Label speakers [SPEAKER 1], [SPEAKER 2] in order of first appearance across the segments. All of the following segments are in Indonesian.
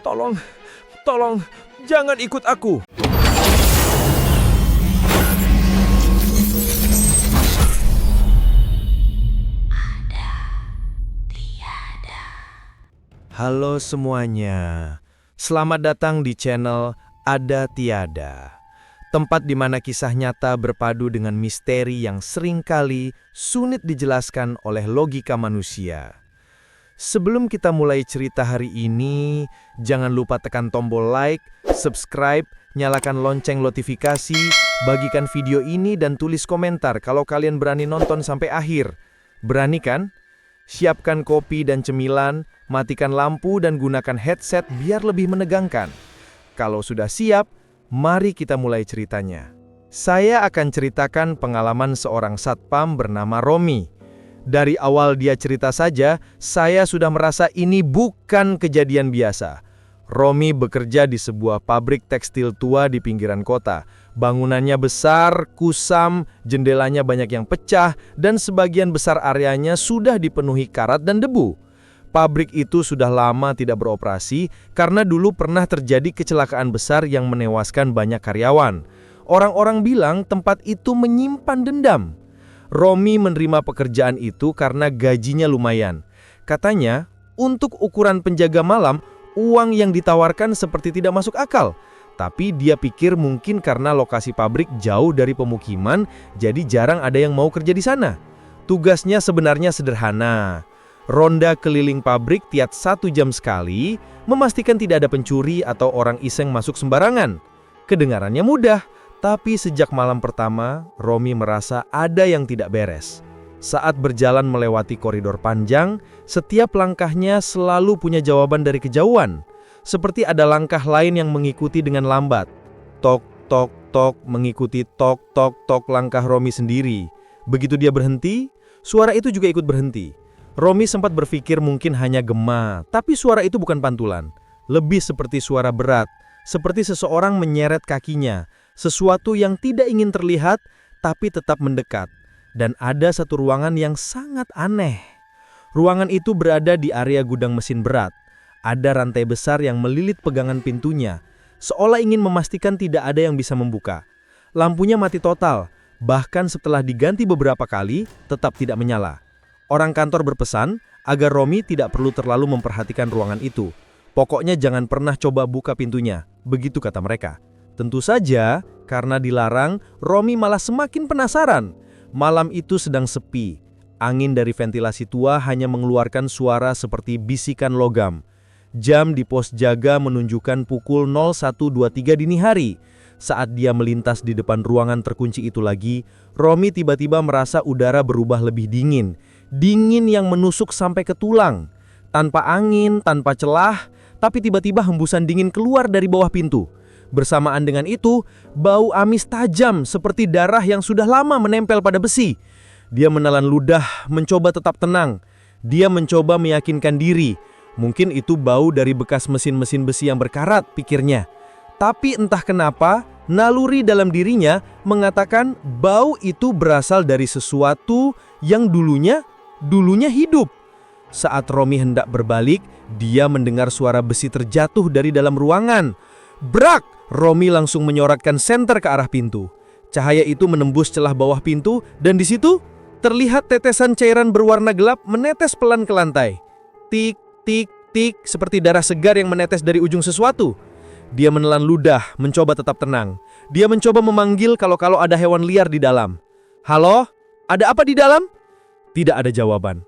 [SPEAKER 1] Tolong, tolong, jangan ikut aku. Halo semuanya, selamat datang di channel Ada Tiada. Tempat di mana kisah nyata berpadu dengan misteri yang seringkali sulit dijelaskan oleh logika manusia. Sebelum kita mulai cerita hari ini, jangan lupa tekan tombol like, subscribe, nyalakan lonceng notifikasi, bagikan video ini dan tulis komentar kalau kalian berani nonton sampai akhir. Berani kan? Siapkan kopi dan cemilan, matikan lampu dan gunakan headset biar lebih menegangkan. Kalau sudah siap, mari kita mulai ceritanya. Saya akan ceritakan pengalaman seorang satpam bernama Romi. Dari awal dia cerita saja, saya sudah merasa ini bukan kejadian biasa. Romi bekerja di sebuah pabrik tekstil tua di pinggiran kota. Bangunannya besar, kusam, jendelanya banyak yang pecah, dan sebagian besar areanya sudah dipenuhi karat dan debu. Pabrik itu sudah lama tidak beroperasi karena dulu pernah terjadi kecelakaan besar yang menewaskan banyak karyawan. Orang-orang bilang tempat itu menyimpan dendam. Romi menerima pekerjaan itu karena gajinya lumayan. Katanya, untuk ukuran penjaga malam, uang yang ditawarkan seperti tidak masuk akal. Tapi dia pikir mungkin karena lokasi pabrik jauh dari pemukiman, jadi jarang ada yang mau kerja di sana. Tugasnya sebenarnya sederhana. Ronda keliling pabrik tiap 1 jam sekali, memastikan tidak ada pencuri atau orang iseng masuk sembarangan. Kedengarannya mudah, tapi sejak malam pertama, Romi merasa ada yang tidak beres. Saat berjalan melewati koridor panjang, setiap langkahnya selalu punya jawaban dari kejauhan. Seperti ada langkah lain yang mengikuti dengan lambat. Tok, tok, tok, mengikuti tok, tok, tok langkah Romi sendiri. Begitu dia berhenti, suara itu juga ikut berhenti. Romi sempat berpikir mungkin hanya gema, tapi suara itu bukan pantulan. Lebih seperti suara berat, seperti seseorang menyeret kakinya, sesuatu yang tidak ingin terlihat, tapi tetap mendekat. Dan ada satu ruangan yang sangat aneh. Ruangan itu berada di area gudang mesin berat. Ada rantai besar yang melilit pegangan pintunya, seolah ingin memastikan tidak ada yang bisa membuka. Lampunya mati total, bahkan setelah diganti beberapa kali, tetap tidak menyala. Orang kantor berpesan agar Romi tidak perlu terlalu memperhatikan ruangan itu. Pokoknya jangan pernah coba buka pintunya, begitu kata mereka. Tentu saja, karena dilarang, Romi malah semakin penasaran. Malam itu sedang sepi. Angin dari ventilasi tua hanya mengeluarkan suara seperti bisikan logam. Jam di pos jaga menunjukkan pukul 01.23 dini hari. Saat dia melintas di depan ruangan terkunci itu lagi, Romi tiba-tiba merasa udara berubah lebih dingin. Dingin yang menusuk sampai ke tulang. Tanpa angin, tanpa celah, tapi tiba-tiba hembusan dingin keluar dari bawah pintu. Bersamaan dengan itu, bau amis tajam seperti darah yang sudah lama menempel pada besi. Dia menelan ludah, mencoba tetap tenang. Dia mencoba meyakinkan diri. Mungkin itu bau dari bekas mesin-mesin besi yang berkarat, pikirnya. Tapi entah kenapa, naluri dalam dirinya mengatakan bau itu berasal dari sesuatu yang dulunya hidup. Saat Romi hendak berbalik, dia mendengar suara besi terjatuh dari dalam ruangan. Brak! Romi langsung menyorotkan senter ke arah pintu. Cahaya itu menembus celah bawah pintu dan di situ terlihat tetesan cairan berwarna gelap menetes pelan ke lantai. Tik, tik, tik, seperti darah segar yang menetes dari ujung sesuatu. Dia menelan ludah, mencoba tetap tenang. Dia mencoba memanggil kalau ada hewan liar di dalam. Halo? Ada apa di dalam? Tidak ada jawaban.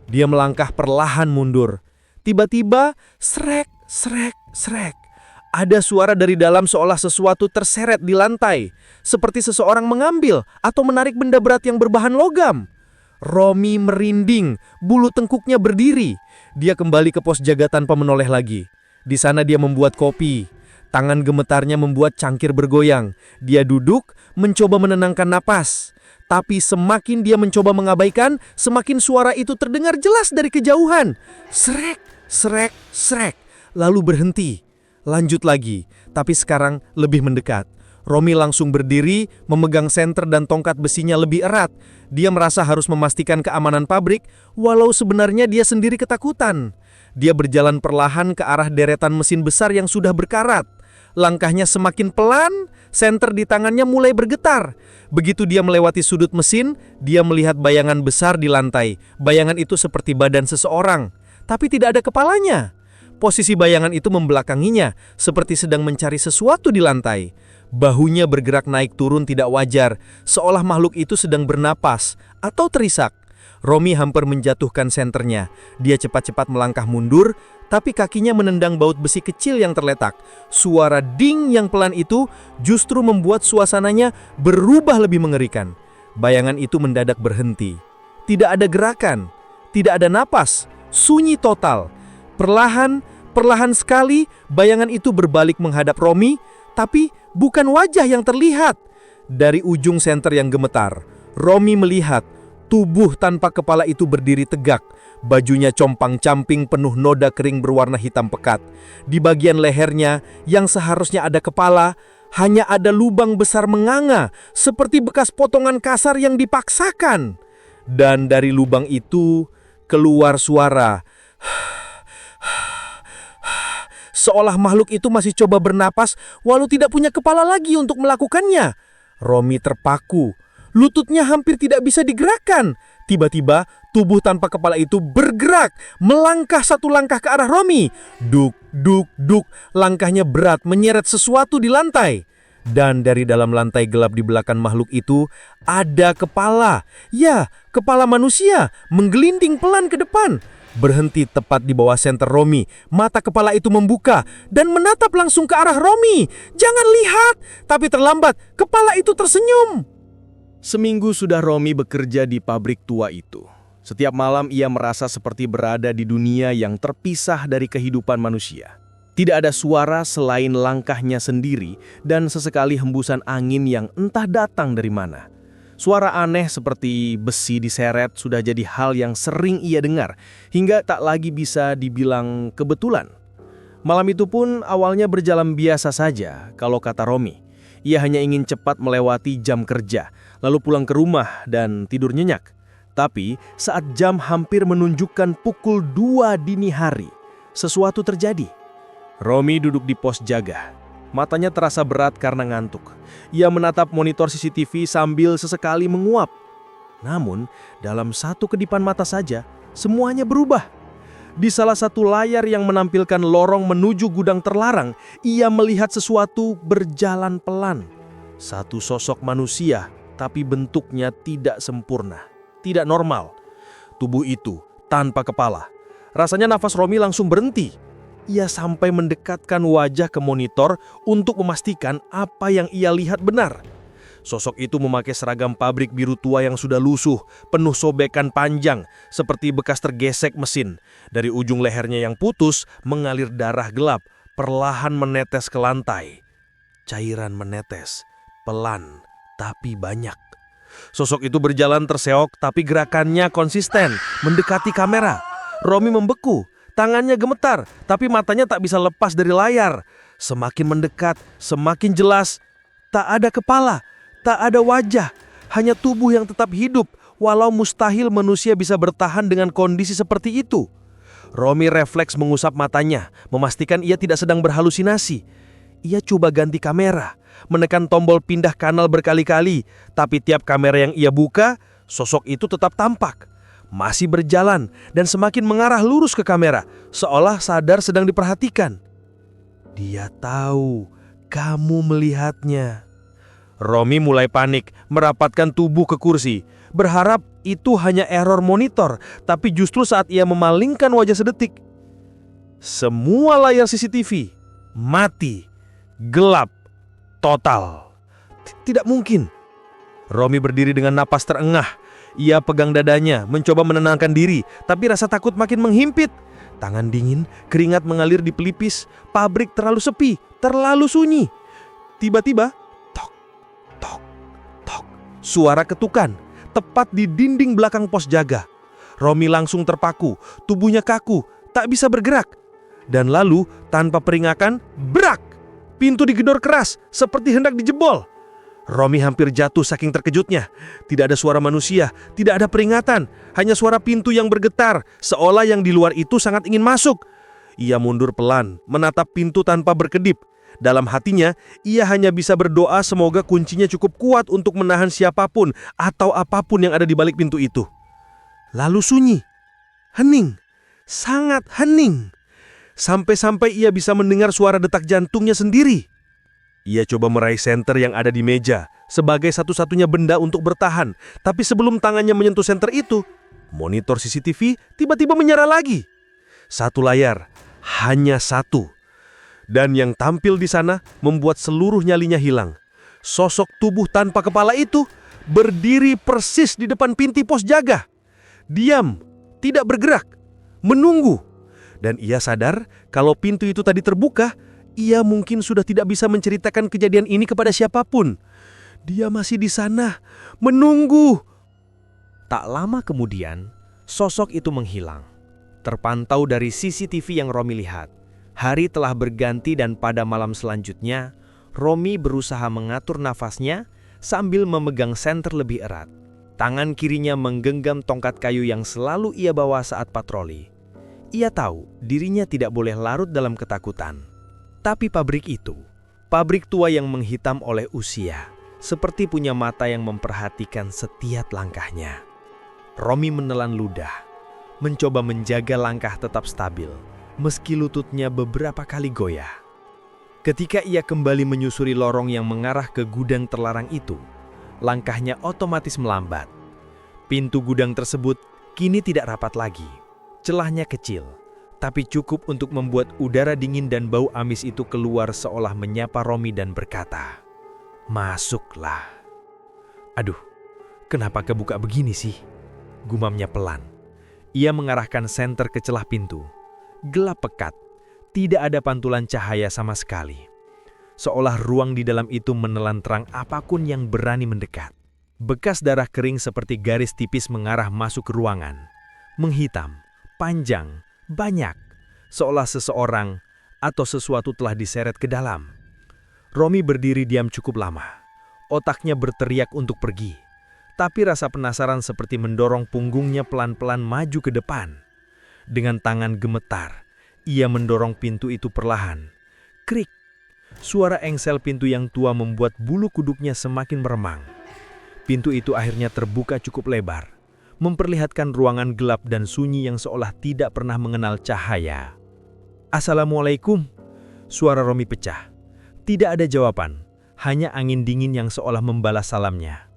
[SPEAKER 1] Dia melangkah perlahan mundur. Tiba-tiba, srek, srek, srek. Ada suara dari dalam seolah sesuatu terseret di lantai, seperti seseorang mengambil atau menarik benda berat yang berbahan logam. Romi merinding, bulu tengkuknya berdiri. Dia kembali ke pos jaga tanpa menoleh lagi. Di sana dia membuat kopi. Tangan gemetarnya membuat cangkir bergoyang. Dia duduk, mencoba menenangkan napas. Tapi semakin dia mencoba mengabaikan, semakin suara itu terdengar jelas dari kejauhan. Srek, srek, srek. Lalu berhenti. Lanjut lagi, tapi sekarang lebih mendekat. Romi langsung berdiri, memegang senter dan tongkat besinya lebih erat. Dia merasa harus memastikan keamanan pabrik, walau sebenarnya dia sendiri ketakutan. Dia berjalan perlahan ke arah deretan mesin besar yang sudah berkarat. Langkahnya semakin pelan, senter di tangannya mulai bergetar. Begitu dia melewati sudut mesin, dia melihat bayangan besar di lantai. Bayangan itu seperti badan seseorang, tapi tidak ada kepalanya. Posisi bayangan itu membelakanginya, seperti sedang mencari sesuatu di lantai. Bahunya bergerak naik turun tidak wajar, seolah makhluk itu sedang bernapas atau terisak. Romi hampir menjatuhkan senternya. Dia cepat-cepat melangkah mundur, tapi kakinya menendang baut besi kecil yang terletak. Suara ding yang pelan itu justru membuat suasananya berubah lebih mengerikan. Bayangan itu mendadak berhenti. Tidak ada gerakan, tidak ada napas, sunyi total. Perlahan sekali bayangan itu berbalik menghadap Romi, tapi bukan wajah yang terlihat. Dari ujung senter yang gemetar, Romi melihat tubuh tanpa kepala itu berdiri tegak. Bajunya compang-camping penuh noda kering berwarna hitam pekat. Di bagian lehernya yang seharusnya ada kepala, hanya ada lubang besar menganga, seperti bekas potongan kasar yang dipaksakan. Dan dari lubang itu keluar suara. Seolah makhluk itu masih coba bernapas walau tidak punya kepala lagi untuk melakukannya. Romi terpaku. Lututnya hampir tidak bisa digerakkan. Tiba-tiba, tubuh tanpa kepala itu bergerak, melangkah satu langkah ke arah Romi. Duk, duk, duk, langkahnya berat menyeret sesuatu di lantai. Dan dari dalam lantai gelap di belakang makhluk itu, ada kepala. Ya, kepala manusia, menggelinding pelan ke depan. Berhenti tepat di bawah senter Romi. Mata kepala itu membuka dan menatap langsung ke arah Romi. Jangan lihat, tapi terlambat, kepala itu tersenyum. Seminggu sudah Romi bekerja di pabrik tua itu. Setiap malam ia merasa seperti berada di dunia yang terpisah dari kehidupan manusia. Tidak ada suara selain langkahnya sendiri dan sesekali hembusan angin yang entah datang dari mana. Suara aneh seperti besi diseret sudah jadi hal yang sering ia dengar, hingga tak lagi bisa dibilang kebetulan. Malam itu pun awalnya berjalan biasa saja kalau kata Romi. Ia hanya ingin cepat melewati jam kerja, lalu pulang ke rumah dan tidur nyenyak. Tapi saat jam hampir menunjukkan pukul 2 dini hari, sesuatu terjadi. Romi duduk di pos jaga. Matanya terasa berat karena ngantuk. Ia menatap monitor CCTV sambil sesekali menguap. Namun, dalam satu kedipan mata saja, semuanya berubah. Di salah satu layar yang menampilkan lorong menuju gudang terlarang, ia melihat sesuatu berjalan pelan. Satu sosok manusia, tapi bentuknya tidak sempurna, tidak normal. Tubuh itu tanpa kepala. Rasanya nafas Romi langsung berhenti. Ia sampai mendekatkan wajah ke monitor untuk memastikan apa yang ia lihat benar. Sosok itu memakai seragam pabrik biru tua yang sudah lusuh, penuh sobekan panjang, seperti bekas tergesek mesin. Dari ujung lehernya yang putus, mengalir darah gelap, perlahan menetes ke lantai. Cairan menetes, pelan, tapi banyak. Sosok itu berjalan terseok, tapi gerakannya konsisten, mendekati kamera. Romi membeku, tangannya gemetar, tapi matanya tak bisa lepas dari layar. Semakin mendekat, semakin jelas, tak ada kepala. Tak ada wajah, hanya tubuh yang tetap hidup, walau mustahil manusia bisa bertahan dengan kondisi seperti itu. Romi refleks mengusap matanya, memastikan ia tidak sedang berhalusinasi. Ia coba ganti kamera, menekan tombol pindah kanal berkali-kali, tapi tiap kamera yang ia buka, sosok itu tetap tampak. Masih berjalan dan semakin mengarah lurus ke kamera, seolah sadar sedang diperhatikan. Dia tahu, kamu melihatnya. Romi mulai panik, merapatkan tubuh ke kursi. Berharap itu hanya error monitor, tapi justru saat ia memalingkan wajah sedetik, semua layar CCTV mati, gelap, total. Tidak mungkin. Romi berdiri dengan napas terengah. Ia pegang dadanya, mencoba menenangkan diri, tapi rasa takut makin menghimpit. Tangan dingin, keringat mengalir di pelipis. Pabrik terlalu sepi, terlalu sunyi. Tiba-tiba, suara ketukan, tepat di dinding belakang pos jaga. Romi langsung terpaku, tubuhnya kaku, tak bisa bergerak. Dan lalu, tanpa peringatan, brak! Pintu digedor keras, seperti hendak dijebol.
[SPEAKER 2] Romi hampir jatuh saking terkejutnya. Tidak ada suara manusia, tidak ada peringatan, hanya suara pintu yang bergetar, seolah yang di luar itu sangat ingin masuk. Ia mundur pelan, menatap pintu tanpa berkedip. Dalam hatinya, ia hanya bisa berdoa semoga kuncinya cukup kuat untuk menahan siapapun atau apapun yang ada di balik pintu itu. Lalu sunyi, hening, sangat hening. Sampai-sampai ia bisa mendengar suara detak jantungnya sendiri. Ia coba meraih senter yang ada di meja sebagai satu-satunya benda untuk bertahan. Tapi sebelum tangannya menyentuh senter itu, monitor CCTV tiba-tiba menyala lagi. Satu layar, hanya satu. Dan yang tampil di sana membuat seluruh nyalinya hilang. Sosok tubuh tanpa kepala itu berdiri persis di depan pintu pos jaga. Diam, tidak bergerak, menunggu. Dan ia sadar kalau pintu itu tadi terbuka, ia mungkin sudah tidak bisa menceritakan kejadian ini kepada siapapun. Dia masih di sana, menunggu.
[SPEAKER 1] Tak lama kemudian, sosok itu menghilang. Terpantau dari CCTV yang Romi lihat. Hari telah berganti dan pada malam selanjutnya, Romi berusaha mengatur nafasnya sambil memegang senter lebih erat. Tangan kirinya menggenggam tongkat kayu yang selalu ia bawa saat patroli. Ia tahu dirinya tidak boleh larut dalam ketakutan. Tapi pabrik itu, pabrik tua yang menghitam oleh usia, seperti punya mata yang memperhatikan setiap langkahnya. Romi menelan ludah, mencoba menjaga langkah tetap stabil, meski lututnya beberapa kali goyah. Ketika ia kembali menyusuri lorong yang mengarah ke gudang terlarang itu, langkahnya otomatis melambat. Pintu gudang tersebut kini tidak rapat lagi. Celahnya kecil, tapi cukup untuk membuat udara dingin dan bau amis itu keluar seolah menyapa Romi dan berkata, "Masuklah." "Aduh, kenapa kebuka begini sih?" gumamnya pelan. Ia mengarahkan senter ke celah pintu. Gelap pekat, tidak ada pantulan cahaya sama sekali. Seolah ruang di dalam itu menelan terang apapun yang berani mendekat. Bekas darah kering seperti garis tipis mengarah masuk ke ruangan. Menghitam, panjang, banyak, seolah seseorang atau sesuatu telah diseret ke dalam. Romi berdiri diam cukup lama. Otaknya berteriak untuk pergi. Tapi rasa penasaran seperti mendorong punggungnya pelan-pelan maju ke depan. Dengan tangan gemetar, ia mendorong pintu itu perlahan. Krik! Suara engsel pintu yang tua membuat bulu kuduknya semakin meremang. Pintu itu akhirnya terbuka cukup lebar, memperlihatkan ruangan gelap dan sunyi yang seolah tidak pernah mengenal cahaya. "Assalamualaikum." Suara Romi pecah. Tidak ada jawaban, hanya angin dingin yang seolah membalas salamnya.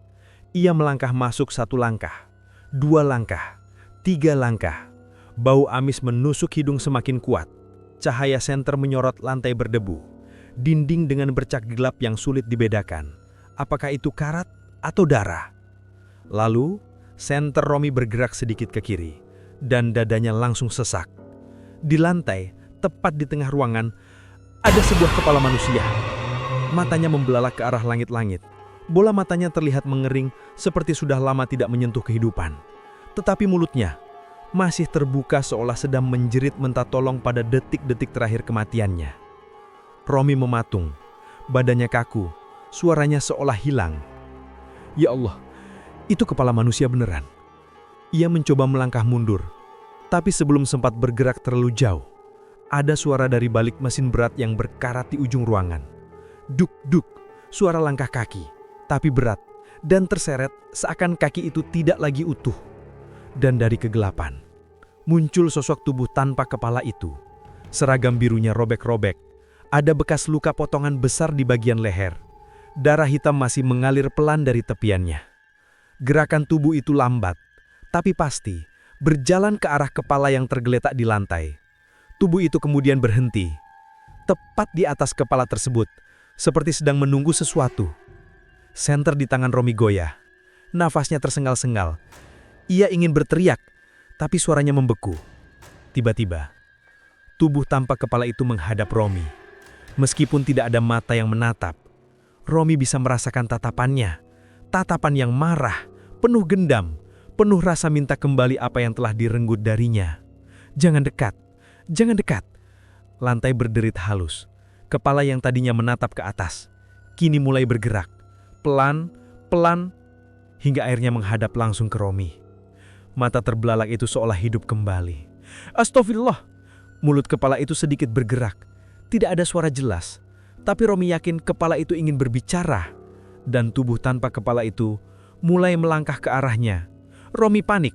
[SPEAKER 1] Ia melangkah masuk satu langkah, dua langkah, tiga langkah. Bau amis menusuk hidung semakin kuat. Cahaya senter menyorot lantai berdebu. Dinding dengan bercak gelap yang sulit dibedakan. Apakah itu karat atau darah? Lalu, senter Romi bergerak sedikit ke kiri, dan dadanya langsung sesak. Di lantai, tepat di tengah ruangan, ada sebuah kepala manusia. Matanya membelalak ke arah langit-langit. Bola matanya terlihat mengering seperti sudah lama tidak menyentuh kehidupan. Tetapi mulutnya masih terbuka seolah sedang menjerit minta tolong pada detik-detik terakhir kematiannya. Romi mematung, badannya kaku, suaranya seolah hilang. "Ya Allah, itu kepala manusia beneran." Ia mencoba melangkah mundur, tapi sebelum sempat bergerak terlalu jauh, ada suara dari balik mesin berat yang berkarat di ujung ruangan. Duk-duk, suara langkah kaki, tapi berat dan terseret seakan kaki itu tidak lagi utuh. Dan dari kegelapan, muncul sosok tubuh tanpa kepala itu. Seragam birunya robek-robek, ada bekas luka potongan besar di bagian leher. Darah hitam masih mengalir pelan dari tepiannya. Gerakan tubuh itu lambat, tapi pasti, berjalan ke arah kepala yang tergeletak di lantai. Tubuh itu kemudian berhenti, tepat di atas kepala tersebut, seperti sedang menunggu sesuatu. Senter di tangan Romi goyah, nafasnya tersengal-sengal. Ia ingin berteriak, tapi suaranya membeku. Tiba-tiba, tubuh tanpa kepala itu menghadap Romi. Meskipun tidak ada mata yang menatap, Romi bisa merasakan tatapannya. Tatapan yang marah, penuh gendam, penuh rasa minta kembali apa yang telah direnggut darinya. "Jangan dekat, jangan dekat." Lantai berderit halus. Kepala yang tadinya menatap ke atas, kini mulai bergerak.
[SPEAKER 3] pelan, hingga akhirnya menghadap langsung ke Romi. Mata terbelalak itu seolah hidup kembali. Astagfirullah! Mulut kepala itu sedikit bergerak. Tidak ada suara jelas. Tapi Romi yakin kepala itu ingin berbicara. Dan tubuh tanpa kepala itu mulai melangkah ke arahnya. Romi panik.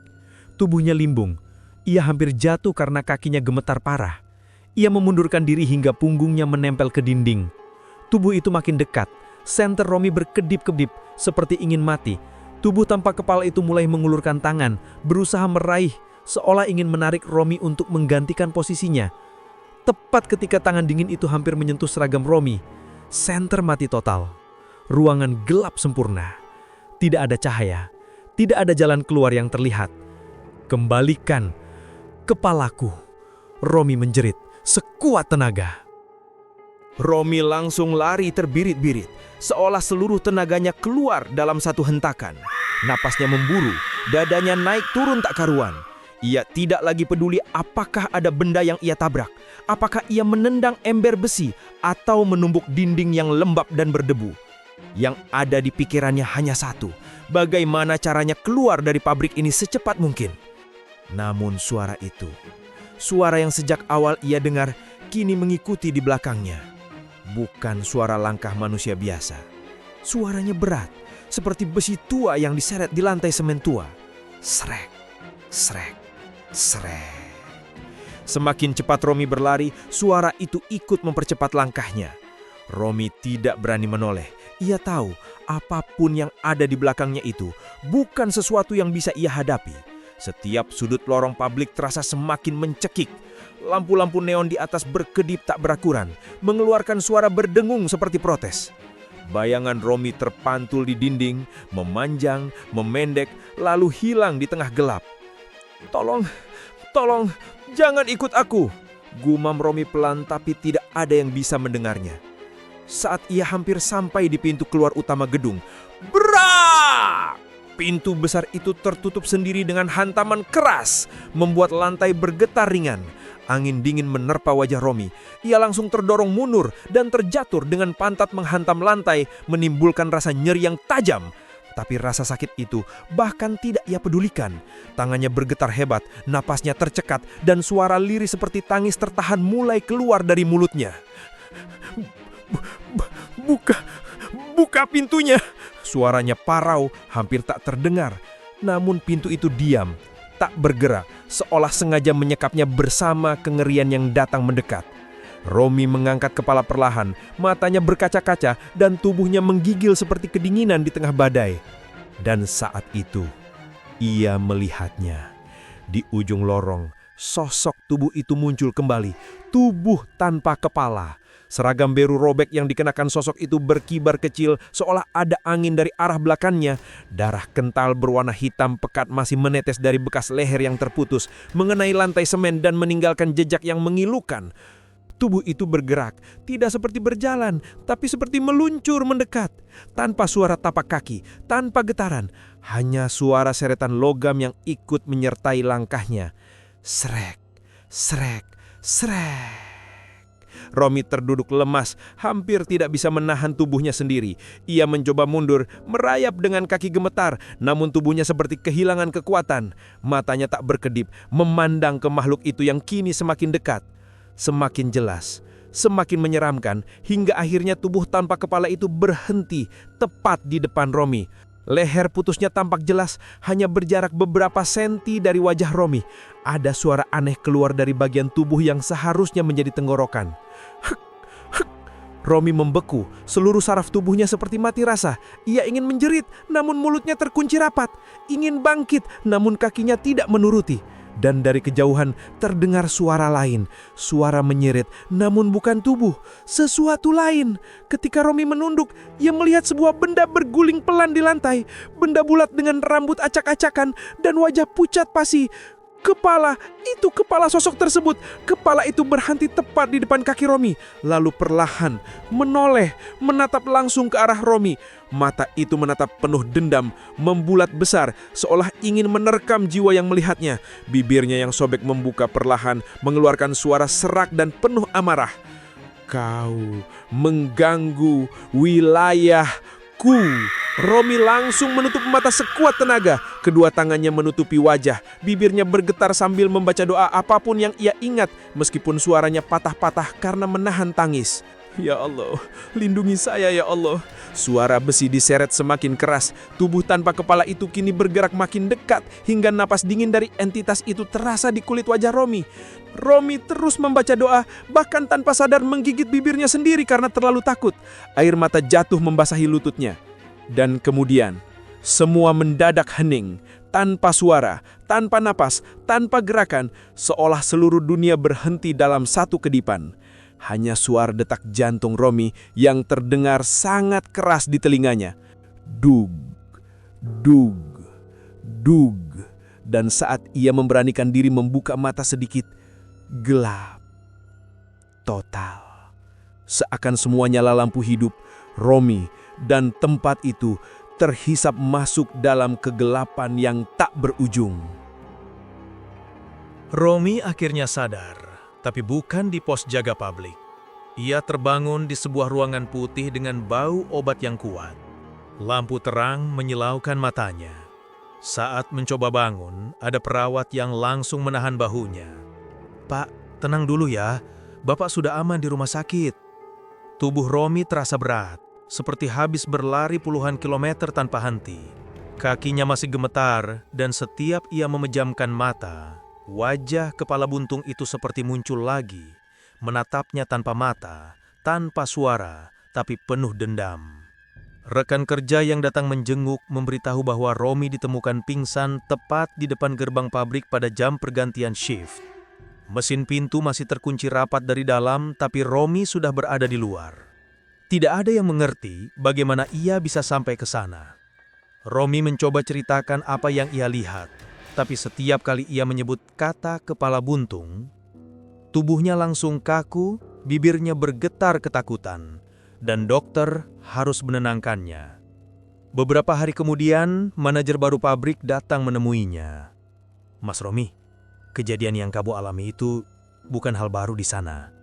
[SPEAKER 3] Tubuhnya limbung. Ia hampir jatuh karena kakinya gemetar parah. Ia memundurkan diri hingga punggungnya menempel ke dinding. Tubuh itu makin dekat. Senter Romi berkedip-kedip seperti ingin mati. Tubuh tanpa kepala itu mulai mengulurkan tangan, berusaha meraih, seolah ingin menarik Romi untuk menggantikan posisinya. Tepat ketika tangan dingin itu hampir menyentuh seragam Romi, senter mati total. Ruangan gelap sempurna. Tidak ada cahaya, tidak ada jalan keluar yang terlihat. Kembalikan kepalaku, Romi menjerit sekuat tenaga.
[SPEAKER 1] Romi langsung lari terbirit-birit, seolah seluruh tenaganya keluar dalam satu hentakan. Napasnya memburu, dadanya naik turun tak karuan. Ia tidak lagi peduli apakah ada benda yang ia tabrak, apakah ia menendang ember besi atau menumbuk dinding yang lembab dan berdebu. Yang ada di pikirannya hanya satu, bagaimana caranya keluar dari pabrik ini secepat mungkin. Namun suara itu, suara yang sejak awal ia dengar, kini mengikuti di belakangnya. Bukan suara langkah manusia biasa. Suaranya berat, seperti besi tua yang diseret di lantai semen tua. Srek, srek, srek. Semakin cepat Romi berlari, suara itu ikut mempercepat langkahnya. Romi tidak berani menoleh. Ia tahu apapun yang ada di belakangnya itu bukan sesuatu yang bisa ia hadapi. Setiap sudut lorong pabrik terasa semakin mencekik. Lampu-lampu neon di atas berkedip tak berakuran, mengeluarkan suara berdengung seperti protes. Bayangan Romi terpantul di dinding, memanjang, memendek, lalu hilang di tengah gelap. Tolong, jangan ikut aku, gumam Romi pelan tapi tidak ada yang bisa mendengarnya. Saat ia hampir sampai di pintu keluar utama gedung, brak! Pintu besar itu tertutup sendiri dengan hantaman keras, membuat lantai bergetar ringan. Angin dingin menerpa wajah Romi. Ia langsung terdorong mundur dan terjatuh dengan pantat menghantam lantai, menimbulkan rasa nyeri yang tajam. Tapi rasa sakit itu bahkan tidak ia pedulikan. Tangannya bergetar hebat, napasnya tercekat, dan suara lirih seperti tangis tertahan mulai keluar dari mulutnya. Buka pintunya! Suaranya parau, hampir tak terdengar. Namun pintu itu diam, tak bergerak, seolah sengaja menyekapnya bersama kengerian yang datang mendekat. Romi mengangkat kepala perlahan, matanya berkaca-kaca dan tubuhnya menggigil seperti kedinginan di tengah badai. Dan saat itu, ia melihatnya. Di ujung lorong, sosok tubuh itu muncul kembali, tubuh tanpa kepala. Seragam biru robek yang dikenakan sosok itu berkibar kecil seolah ada angin dari arah belakangnya. Darah kental berwarna hitam pekat masih menetes dari bekas leher yang terputus, mengenai lantai semen dan meninggalkan jejak yang mengilukan. Tubuh itu bergerak, tidak seperti berjalan, tapi seperti meluncur mendekat. Tanpa suara tapak kaki, tanpa getaran, hanya suara seretan logam yang ikut menyertai langkahnya. Srek, srek, srek. Romi terduduk lemas, hampir tidak bisa menahan tubuhnya sendiri. Ia mencoba mundur, merayap dengan kaki gemetar, namun tubuhnya seperti kehilangan kekuatan. Matanya tak berkedip, memandang ke makhluk itu yang kini semakin dekat. Semakin jelas, semakin menyeramkan, hingga akhirnya tubuh tanpa kepala itu berhenti tepat di depan Romi. Leher putusnya tampak jelas, hanya berjarak beberapa senti dari wajah Romi. Ada suara aneh keluar dari bagian tubuh yang seharusnya menjadi tenggorokan. Hek, hek. Romi membeku, seluruh saraf tubuhnya seperti mati rasa. Ia ingin menjerit, namun mulutnya terkunci rapat. Ingin bangkit, namun kakinya tidak menuruti. Dan dari kejauhan terdengar suara lain. Suara menyerit, namun bukan tubuh. Sesuatu lain. Ketika Romi menunduk, ia melihat sebuah benda berguling pelan di lantai. Benda bulat dengan rambut acak-acakan dan wajah pucat pasi. Kepala, itu kepala sosok tersebut. Kepala itu berhenti tepat di depan kaki Romi. Lalu perlahan, menoleh, menatap langsung ke arah Romi. Mata itu menatap penuh dendam, membulat besar, seolah ingin menerkam jiwa yang melihatnya. Bibirnya yang sobek membuka perlahan, mengeluarkan suara serak dan penuh amarah. Kau mengganggu wilayahku.
[SPEAKER 2] Romi langsung menutup mata sekuat tenaga. Kedua tangannya menutupi wajah. Bibirnya bergetar sambil membaca doa apapun yang ia ingat, meskipun suaranya patah-patah karena menahan tangis. Ya Allah, lindungi saya ya Allah. Suara besi diseret semakin keras. Tubuh tanpa kepala itu kini bergerak makin dekat, hingga napas dingin dari entitas itu terasa di kulit wajah Romi. Romi terus membaca doa, bahkan tanpa sadar menggigit bibirnya sendiri karena terlalu takut. Air mata jatuh membasahi lututnya. Dan kemudian, semua mendadak hening, tanpa suara, tanpa napas, tanpa gerakan, seolah seluruh dunia berhenti dalam satu kedipan. Hanya suara detak jantung Romi yang terdengar sangat keras di telinganya. Dug, dug, dug. Dan saat ia memberanikan diri membuka mata sedikit, gelap. Total. Seakan semua nyala lampu hidup, Romi dan tempat itu terhisap masuk dalam kegelapan yang tak berujung.
[SPEAKER 4] Romi akhirnya sadar, tapi bukan di pos jaga publik. Ia terbangun di sebuah ruangan putih dengan bau obat yang kuat. Lampu terang menyilaukan matanya. Saat mencoba bangun, ada perawat yang langsung menahan bahunya. "Pak, tenang dulu ya. Bapak sudah aman di rumah sakit." Tubuh Romi terasa berat, seperti habis berlari puluhan kilometer tanpa henti. Kakinya masih gemetar, dan setiap ia memejamkan mata, wajah kepala buntung itu seperti muncul lagi, menatapnya tanpa mata, tanpa suara, tapi penuh dendam. Rekan kerja yang datang menjenguk memberitahu bahwa Romi ditemukan pingsan tepat di depan gerbang pabrik pada jam pergantian shift. Mesin pintu masih terkunci rapat dari dalam, tapi Romi sudah berada di luar. Tidak ada yang mengerti bagaimana ia bisa sampai ke sana. Romi mencoba ceritakan apa yang ia lihat, tapi setiap kali ia menyebut kata kepala buntung, tubuhnya langsung kaku, bibirnya bergetar ketakutan, dan dokter harus menenangkannya. Beberapa hari kemudian, manajer baru pabrik datang menemuinya. "Mas Romi, kejadian yang kamu alami itu bukan hal baru di sana."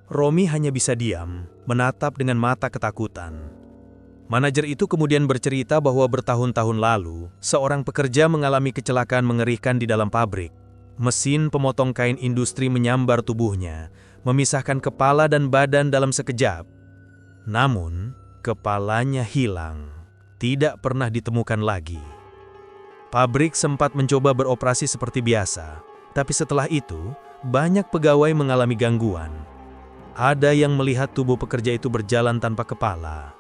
[SPEAKER 4] Romi hanya bisa diam, menatap dengan mata ketakutan. Manajer itu kemudian bercerita bahwa bertahun-tahun lalu, seorang pekerja mengalami kecelakaan mengerikan di dalam pabrik. Mesin pemotong kain industri menyambar tubuhnya, memisahkan kepala dan badan dalam sekejap. Namun, kepalanya hilang, tidak pernah ditemukan lagi. Pabrik sempat mencoba beroperasi seperti biasa, tapi setelah itu, banyak pegawai mengalami gangguan. Ada yang melihat tubuh pekerja itu berjalan tanpa kepala.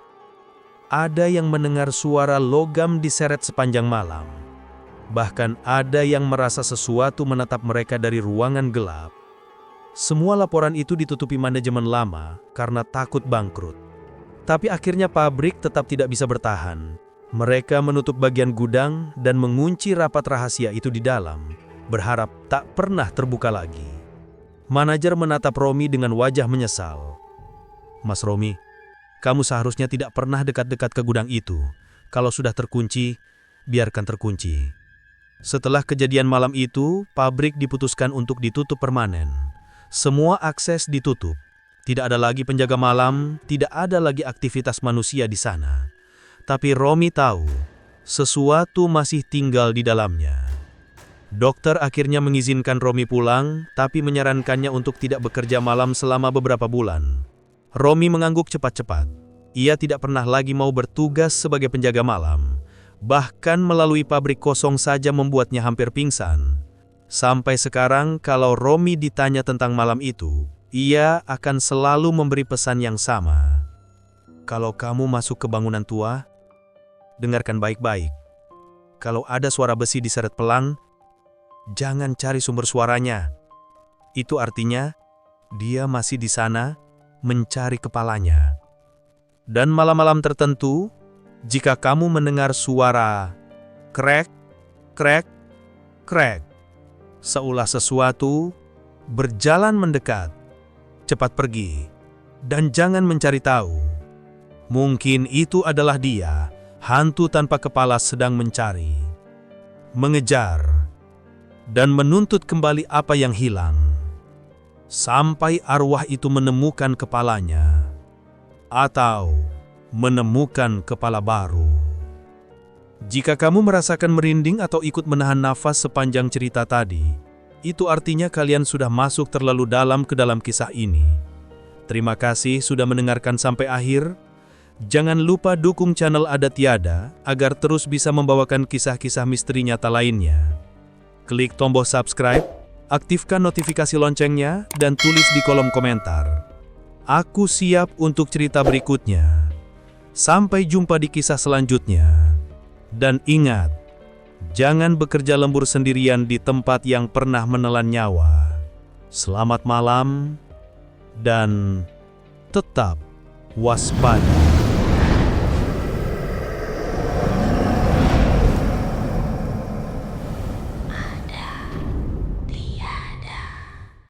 [SPEAKER 4] Ada yang mendengar suara logam diseret sepanjang malam. Bahkan ada yang merasa sesuatu menatap mereka dari ruangan gelap. Semua laporan itu ditutupi manajemen lama karena takut bangkrut. Tapi akhirnya pabrik tetap tidak bisa bertahan. Mereka menutup bagian gudang dan mengunci rapat rahasia itu di dalam, berharap tak pernah terbuka lagi. Manajer menatap Romi dengan wajah menyesal. "Mas Romi, kamu seharusnya tidak pernah dekat-dekat ke gudang itu. Kalau sudah terkunci, biarkan terkunci." Setelah kejadian malam itu, pabrik diputuskan untuk ditutup permanen. Semua akses ditutup. Tidak ada lagi penjaga malam, tidak ada lagi aktivitas manusia di sana. Tapi Romi tahu, sesuatu masih tinggal di dalamnya. Dokter akhirnya mengizinkan Romi pulang, tapi menyarankannya untuk tidak bekerja malam selama beberapa bulan. Romi mengangguk cepat-cepat. Ia tidak pernah lagi mau bertugas sebagai penjaga malam. Bahkan melalui pabrik kosong saja membuatnya hampir pingsan. Sampai sekarang, kalau Romi ditanya tentang malam itu, ia akan selalu memberi pesan yang sama. "Kalau kamu masuk ke bangunan tua, dengarkan baik-baik. Kalau ada suara besi diseret pelang, jangan cari sumber suaranya. Itu artinya dia masih di sana mencari kepalanya. Dan malam-malam tertentu, jika kamu mendengar suara krek, krek, krek, seolah sesuatu berjalan mendekat, cepat pergi dan jangan mencari tahu. Mungkin itu adalah dia, hantu tanpa kepala sedang mencari, mengejar, dan menuntut kembali apa yang hilang, sampai arwah itu menemukan kepalanya, atau menemukan kepala baru. Jika kamu merasakan merinding atau ikut menahan nafas sepanjang cerita tadi, itu artinya kalian sudah masuk terlalu dalam ke dalam kisah ini. Terima kasih sudah mendengarkan sampai akhir. Jangan lupa dukung channel Ada Tiada agar terus bisa membawakan kisah-kisah misteri nyata lainnya. Klik tombol subscribe, aktifkan notifikasi loncengnya, dan tulis di kolom komentar. Aku siap untuk cerita berikutnya. Sampai jumpa di kisah selanjutnya. Dan ingat, jangan bekerja lembur sendirian di tempat yang pernah menelan nyawa. Selamat malam, dan tetap waspada.